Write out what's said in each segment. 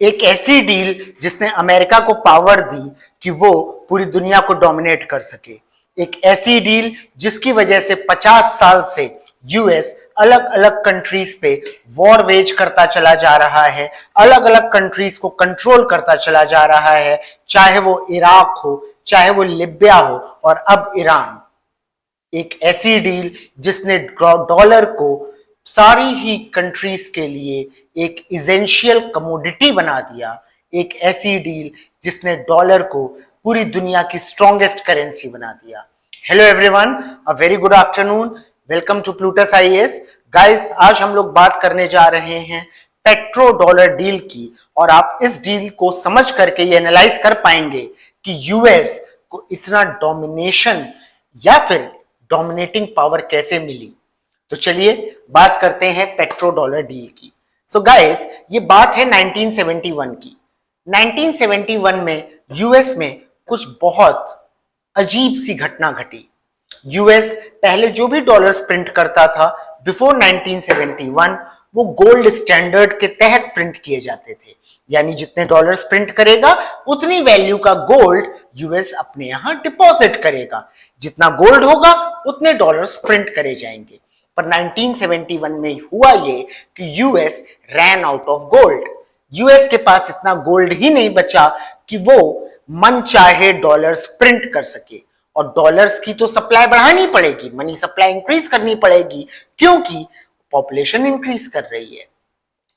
एक ऐसी डील जिसने अमेरिका को पावर दी कि वो पूरी दुनिया को डोमिनेट कर सके। एक ऐसी डील जिसकी वजह से 50 साल से यूएस अलग अलग कंट्रीज पे वॉर वेज करता चला जा रहा है, अलग अलग कंट्रीज को कंट्रोल करता चला जा रहा है, चाहे वो इराक हो, चाहे वो लिबिया हो और अब ईरान। एक ऐसी डील जिसने डॉलर को सारी ही कंट्रीज के लिए एक इसेंशियल कमोडिटी बना दिया। एक ऐसी डील जिसने डॉलर को पूरी दुनिया की स्ट्रॉन्गेस्ट करेंसी बना दिया। Hello everyone, a very good afternoon, welcome to Plutus IAS. Guys, आज हम लोग बात करने जा रहे हैं पेट्रो डॉलर डील की, और आप इस डील को समझ करके ये एनालाइज कर पाएंगे कि यूएस को इतना डोमिनेशन या फिर डोमिनेटिंग पावर कैसे मिली। तो चलिए बात करते हैं पेट्रो डॉलर डील की। सो गाइस, ये बात है 1971 की। 1971 में यूएस में कुछ बहुत अजीब सी घटना घटी। यूएस पहले जो भी डॉलर्स प्रिंट करता था बिफोर 1971, वो गोल्ड स्टैंडर्ड के तहत प्रिंट किए जाते थे। यानी जितने डॉलर्स प्रिंट करेगा उतनी वैल्यू का गोल्ड यूएस अपने यहां डिपॉजिट करेगा। जितना गोल्ड होगा उतने डॉलर्स प्रिंट करे जाएंगे। पर 1971 में हुआ ये कि US ran out of gold. US के पास इतना गोल्ड ही नहीं बचा कि वो मन चाहे डॉलर्स प्रिंट कर सके, और डॉलर्स की तो सप्लाई बढ़ानी पड़ेगी, मनी सप्लाई इंक्रीज करनी पड़ेगी, क्योंकि पॉपुलेशन इंक्रीज कर रही है।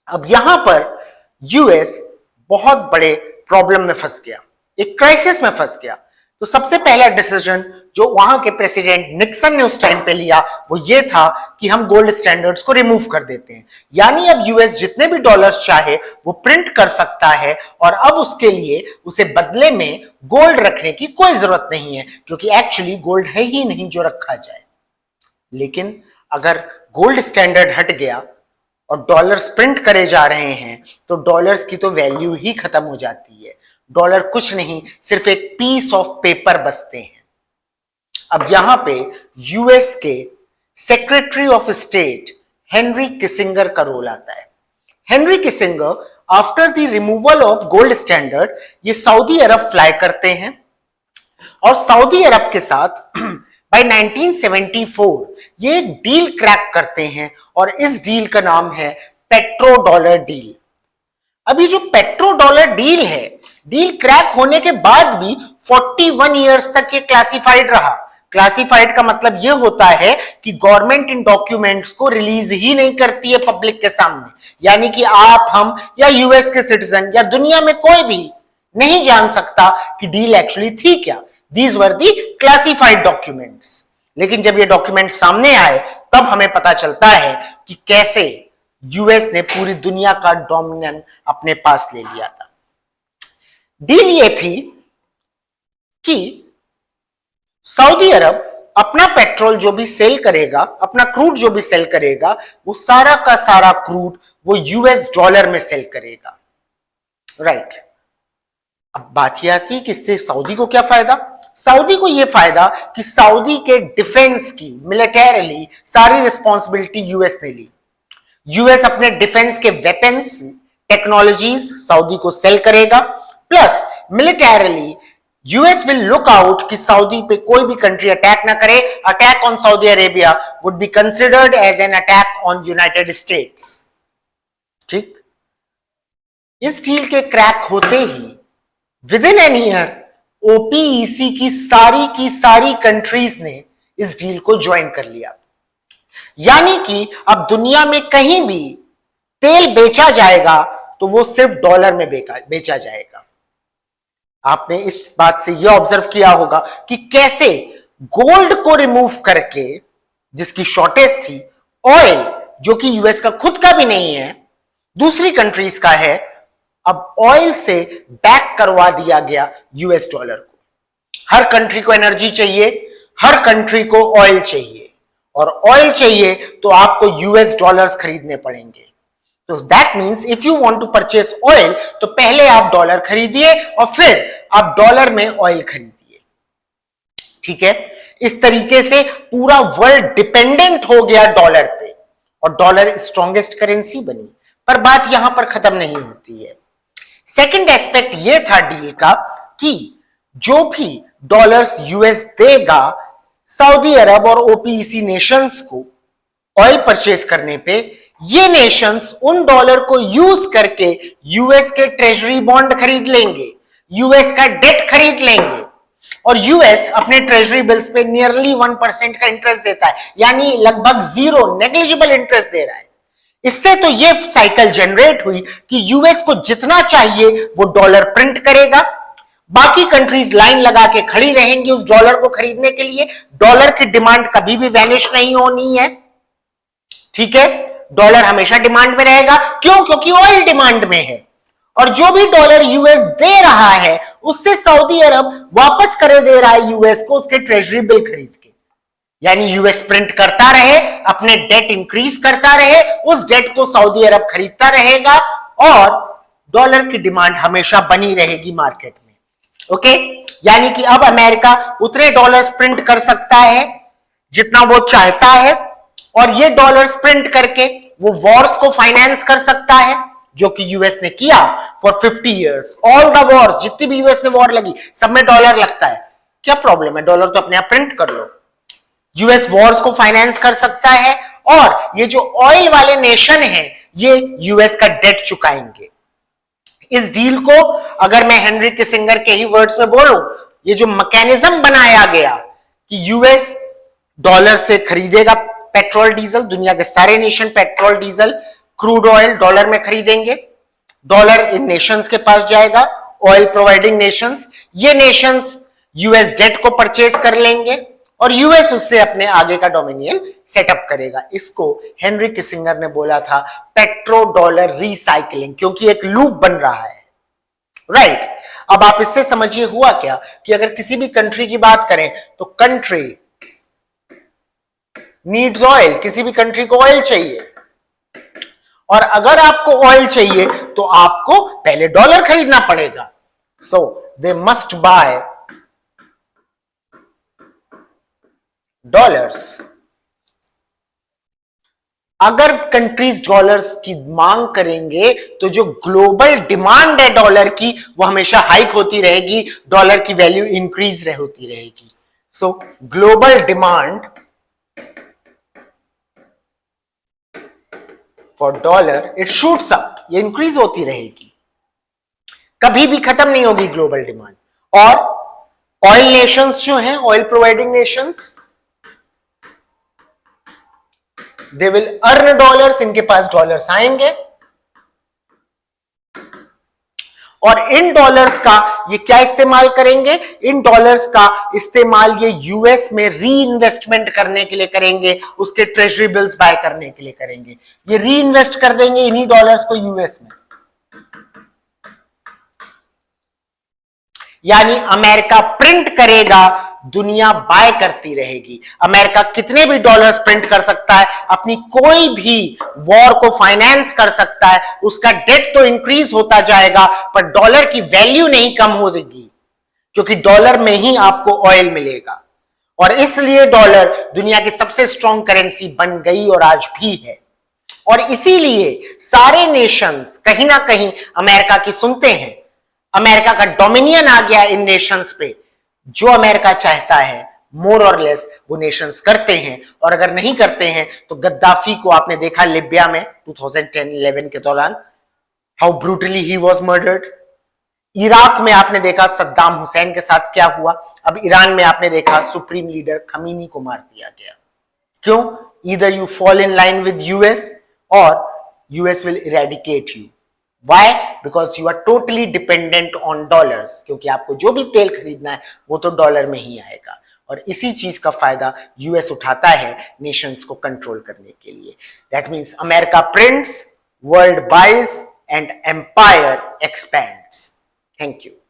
अब यहां पर यूएस बहुत बड़े प्रॉब्लम में फंस गया, एक क्राइसिस में फंस गया। तो सबसे पहला डिसीजन जो वहां के प्रेसिडेंट निक्सन ने उस टाइम पे लिया वो ये था कि हम गोल्ड स्टैंडर्ड्स को रिमूव कर देते हैं। यानी अब यूएस जितने भी डॉलर्स चाहे वो प्रिंट कर सकता है, और अब उसके लिए उसे बदले में गोल्ड रखने की कोई जरूरत नहीं है, क्योंकि एक्चुअली गोल्ड है ही नहीं जो रखा जाए। लेकिन अगर गोल्ड स्टैंडर्ड हट गया और डॉलर्स प्रिंट करे जा रहे हैं तो डॉलर्स की तो वैल्यू ही खत्म हो जाती है। डॉलर कुछ नहीं, सिर्फ एक पीस ऑफ पेपर बचते हैं। अब यहां पे यूएस के secretary of state Henry Kissinger का रोल आता है। Henry Kissinger after the removal of gold standard ये सऊदी अरब फ्लाई करते हैं, और सऊदी अरब के साथ बाय 1974 ये एक डील क्रैक करते हैं, और इस डील का नाम है पेट्रो डॉलर डील। अभी जो पेट्रो डॉलर डील है, डील क्रैक होने के बाद भी 41 इयर्स तक ये क्लासिफाइड रहा। क्लासिफाइड का मतलब ये होता है कि गवर्नमेंट इन डॉक्यूमेंट्स को रिलीज ही नहीं करती है पब्लिक के सामने। यानी कि आप, हम या यूएस के सिटीजन या दुनिया में कोई भी नहीं जान सकता कि डील एक्चुअली थी क्या। These were the classified documents. लेकिन जब ये डॉक्यूमेंट सामने आए तब हमें पता चलता है कि कैसे यूएस ने पूरी दुनिया का डोमिनेंस अपने पास ले लिया था। डील ये थी कि सऊदी अरब अपना पेट्रोल जो भी सेल करेगा, अपना क्रूड जो भी सेल करेगा, वो सारा का सारा क्रूड वो यूएस डॉलर में सेल करेगा। राइट। अब बात यह आती है कि इससे सऊदी को क्या फायदा। सऊदी को यह फायदा कि सऊदी के डिफेंस की मिलिटरीली सारी रिस्पॉन्सिबिलिटी यूएस ने ली। यूएस अपने डिफेंस के वेपन्स, टेक्नोलॉजीज सऊदी को सेल करेगा, plus militarily US will look out कि सऊदी पे कोई भी कंट्री अटैक ना करे। Attack on Saudi Arabia would be considered as an attack on United States. ठीक। इस डील के क्रैक होते ही within an year OPEC की सारी कंट्रीज ने इस डील को ज्वाइन कर लिया। यानी कि अब दुनिया में कहीं भी तेल बेचा जाएगा तो वो सिर्फ डॉलर में बेचा जाएगा। आपने इस बात से यह ऑब्जर्व किया होगा कि कैसे गोल्ड को रिमूव करके, जिसकी शॉर्टेज थी, ऑयल जो कि यूएस का खुद का भी नहीं है, दूसरी कंट्रीज का है, अब ऑयल से बैक करवा दिया गया यूएस डॉलर को। हर कंट्री को एनर्जी चाहिए, हर कंट्री को ऑयल चाहिए, और ऑयल चाहिए तो आपको यूएस डॉलर्स खरीदने पड़ेंगे। तो that means if you want to purchase oil तो पहले आप डॉलर खरीदिए और फिर आप डॉलर में ऑयल खरीदिए। ठीक है। इस तरीके से पूरा वर्ल्ड डिपेंडेंट हो गया डॉलर पे, और डॉलर स्ट्रॉन्गेस्ट करेंसी बनी। पर बात यहां पर खत्म नहीं होती है। सेकंड एस्पेक्ट ये था डील का कि जो भी डॉलर्स यूएस देगा सऊदी अरब और ओपीईसी नेशंस को ऑयल परचेज करने पे, ये नेशंस उन डॉलर को यूज करके यूएस के ट्रेजरी बॉन्ड खरीद लेंगे, यूएस का डेट खरीद लेंगे, और यूएस अपने ट्रेजरी बिल्स पे नियरली 1% का इंटरेस्ट देता है, यानी लगभग जीरो, नेग्लिजिबल इंटरेस्ट दे रहा है। इससे तो ये साइकिल जनरेट हुई कि यूएस को जितना चाहिए वो डॉलर प्रिंट करेगा, बाकी कंट्रीज लाइन लगा के खड़ी रहेंगी उस डॉलर को खरीदने के लिए। डॉलर की डिमांड कभी भी वैनिश नहीं होनी है, ठीक है, डॉलर हमेशा डिमांड में रहेगा। क्यों? क्योंकि ऑयल डिमांड में है, और जो भी डॉलर यूएस दे रहा है उससे सऊदी अरब वापस करे दे रहा है यूएस को उसके ट्रेजरी बिल खरीद के, यानी यूएस प्रिंट करता रहे, अपने डेट इंक्रीज करता रहे, उस डेट को सऊदी अरब खरीदता रहेगा और डॉलर की डिमांड हमेशा बनी रहेगी मार्केट में। ओके, यानी कि अब अमेरिका उतने डॉलर्स प्रिंट कर सकता है जितना वो चाहता है, और ये डॉलर्स प्रिंट करके वो वॉर्स को फाइनेंस कर सकता है, जो कि यूएस ने किया for 50 years. All the Wars, जितनी भी यूएस ने वॉर लगी सब में डॉलर लगता है, क्या प्रॉब्लम है? डॉलर तो अपने आप प्रिंट कर लो। यूएस वॉर्स को फाइनेंस कर सकता है, और ये जो ऑयल वाले नेशन हैं ये यूएस का डेट चुकाएंगे। इस डील को अगर मैं हेनरी किसिंगर के ही वर्ड्स में बोलूं, ये जो मैकेनिज्म बनाया गया कि यूएस डॉलर से खरीदेगा पेट्रोल डीजल, दुनिया के सारे nation petrol diesel crude oil dollar में खरीदेंगे, डॉलर इन नेशंस के पास जाएगा, ऑयल प्रोवाइडिंग नेशंस, ये नेशंस यूएस डेट को परचेज कर लेंगे और यूएस उससे अपने आगे का डोमिनियन सेटअप करेगा। इसको हेनरी किसिंगर ने बोला था पेट्रो डॉलर रिसाइकलिंग, क्योंकि एक लूप बन रहा है, राइट। अब आप इससे समझिए हुआ क्या कि अगर किसी भी कंट्री की बात करें तो कंट्री नीड्स ऑयल, किसी भी कंट्री को ऑयल चाहिए, और अगर आपको ऑयल चाहिए तो आपको पहले डॉलर खरीदना पड़ेगा। सो दे मस्ट बाय डॉलर्स। अगर कंट्रीज डॉलर्स की मांग करेंगे तो जो ग्लोबल डिमांड है डॉलर की वो हमेशा हाइक होती रहेगी, डॉलर की वैल्यू इंक्रीज होती रहेगी। सो global demand for dollar it shoots up, ये इंक्रीज होती रहेगी, कभी भी खत्म नहीं होगी ग्लोबल डिमांड। और ऑयल नेशंस जो हैं, oil providing Nations, they will earn dollars, इनके पास डॉलर्स आएंगे, और इन डॉलर्स का ये क्या इस्तेमाल करेंगे? इन डॉलर्स का इस्तेमाल ये यूएस में री इन्वेस्टमेंट करने के लिए करेंगे, उसके ट्रेजरी बिल्स बाय करने के लिए करेंगे, ये री इन्वेस्ट कर देंगे इन्हीं डॉलर्स को यूएस में। यानी अमेरिका प्रिंट करेगा, दुनिया बाय करती रहेगी। अमेरिका कितने भी डॉलर्स प्रिंट कर सकता है, अपनी कोई भी वॉर को फाइनेंस कर सकता है, उसका डेट तो इंक्रीज होता जाएगा पर डॉलर की वैल्यू नहीं कम होगी, क्योंकि डॉलर में ही आपको ऑयल मिलेगा। और इसलिए डॉलर दुनिया की सबसे स्ट्रॉन्ग करेंसी बन गई और आज भी है। और इसीलिए सारे नेशंस कहीं ना कहीं अमेरिका की सुनते हैं, अमेरिका का डोमिनियन आ गया इन नेशंस पे। जो अमेरिका चाहता है मोर और लेस वो नेशंस करते हैं, और अगर नहीं करते हैं तो गद्दाफी को आपने देखा लिबिया में 2010-11 के दौरान, how brutally he was murdered. Iraq में आपने देखा सद्दाम हुसैन के साथ क्या हुआ। अब ईरान में आपने देखा सुप्रीम लीडर खमीनी को मार दिया गया। क्यों? Either you fall in line with US और US will eradicate you. Why? Because you are totally dependent on dollars, क्योंकि आपको जो भी तेल खरीदना है वो तो डॉलर में ही आएगा, और इसी चीज का फायदा यूएस उठाता है नेशंस को कंट्रोल करने के लिए। That means America prints, world buys and empire expands. Thank you.